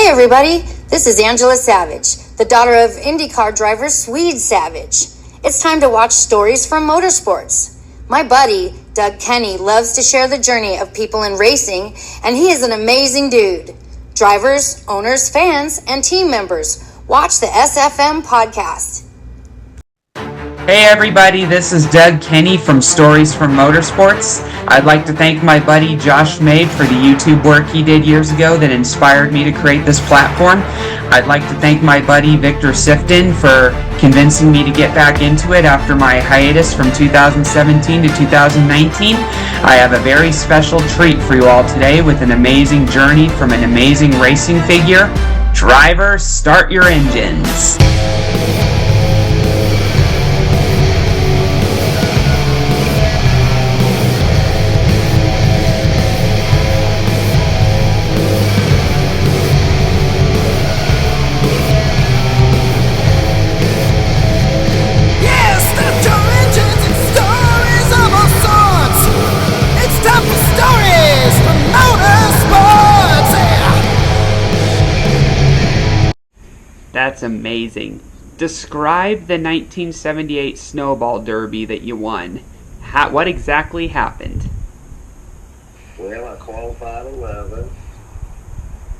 everybody, this is Angela Savage, the daughter of IndyCar driver Swede Savage. It's time to watch stories from motorsports. My buddy, Doug Kenny, loves to share the journey of people in racing, and he is an amazing dude. Drivers, owners, fans, and team members, watch the SFM podcast. Hey everybody, this is Doug Kenny from Stories from Motorsports. I'd like to thank my buddy Josh Mabe for the YouTube work he did years ago that inspired me to create this platform. I'd like to thank my buddy Victor Sifton for convincing me to get back into it after my hiatus from 2017 to 2019. I have a very special treat for you all today with an amazing journey from an amazing racing figure. Drivers, start your engines. That's amazing. Describe the 1978 Snowball Derby that you won. What exactly happened? Well, I qualified 11th,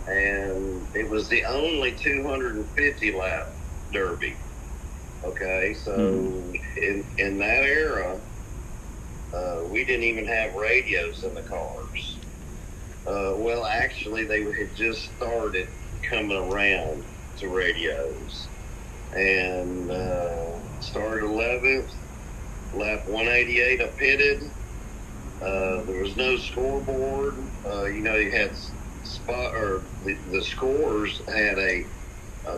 and it was the only 250 lap Derby. Okay, so in that era, we didn't even have radios in the cars. Well, actually, they had just started coming around to radios, and started 11th, lap 188 I pitted. There was no scoreboard. You had the scores had a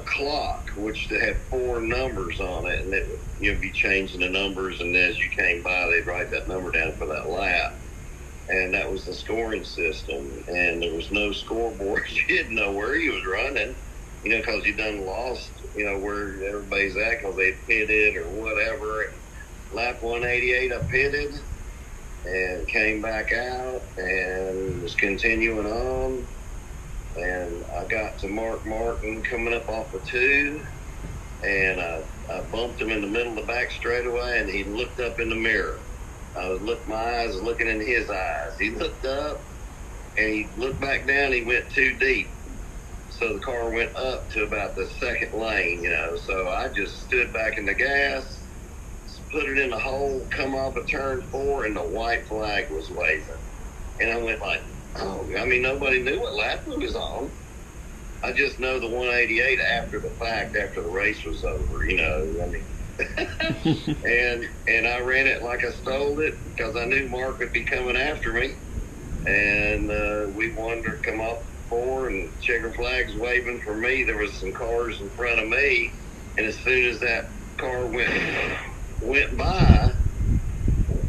clock which had 4 numbers on it, and you'd be changing the numbers, and as you came by they'd write that number down for that lap, and that was the scoring system. And there was no scoreboard. You didn't know where you was running, because you done lost, where everybody's at because they pitted or whatever. Lap 188, I pitted and came back out and was continuing on. And I got to Mark Martin coming up off of 2, and I bumped him in the middle of the back straightaway, and he looked up in the mirror. My eyes was looking in his eyes. He looked up, and he looked back down. He went too deep. So the car went up to about the second lane, so I just stood back in the gas, put it in the hole, come off of turn 4, and the white flag was waving. And I went like, nobody knew what lap it was on. I just know the 188 after the fact, after the race was over, and I ran it like I stole it because I knew Mark would be coming after me. And we wanted to come off 4, and checker flags waving for me. There was some cars in front of me, and as soon as that car went by,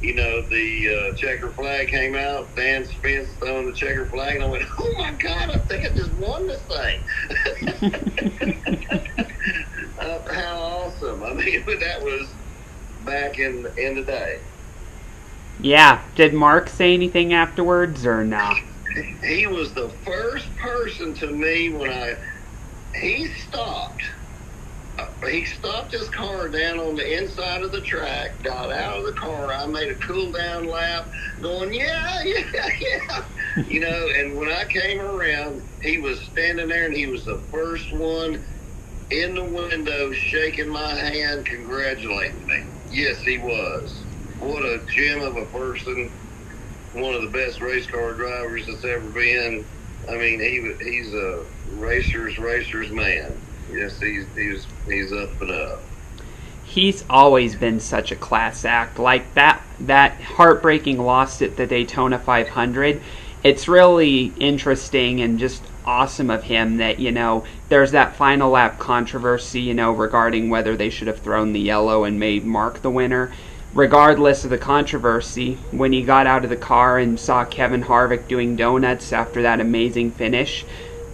the checker flag came out. Dan Spence throwing the checker flag, and I went, "Oh my God! I think I just won this thing!" How awesome! That was back in the day. Yeah. Did Mark say anything afterwards or not? He was the first person to me when he stopped. He stopped his car down on the inside of the track, got out of the car. I made a cool down lap going, yeah. And when I came around, he was standing there, and he was the first one in the window shaking my hand, congratulating me. Yes, he was. What a gem of a person. One of the best race car drivers that's ever been. He's a racer's man. Yes, he's up and up. He's always been such a class act. Like that heartbreaking loss at the Daytona 500. It's really interesting and just awesome of him that, there's that final lap controversy, regarding whether they should have thrown the yellow and made Mark the winner. Regardless of the controversy, when he got out of the car and saw Kevin Harvick doing donuts after that amazing finish,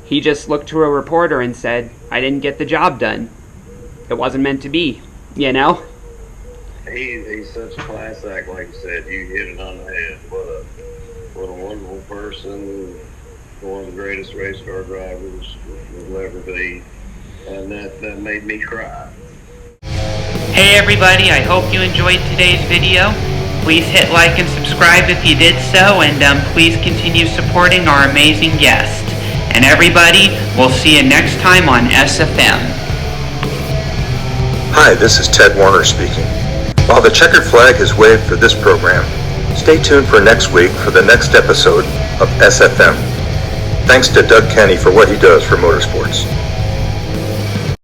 he just looked to a reporter and said, "I didn't get the job done. It wasn't meant to be," He's such a class act, like you said. You hit it on the head. What a wonderful person. one of the greatest race car drivers will ever be, and that made me cry. Hey everybody, I hope you enjoyed today's video. Please hit like and subscribe if you did so, and please continue supporting our amazing guest. And everybody, we'll see you next time on SFM. Hi, this is Ted Warner speaking. While the checkered flag is waved for this program, stay tuned for next week for the next episode of SFM. Thanks to Doug Kenny for what he does for motorsports.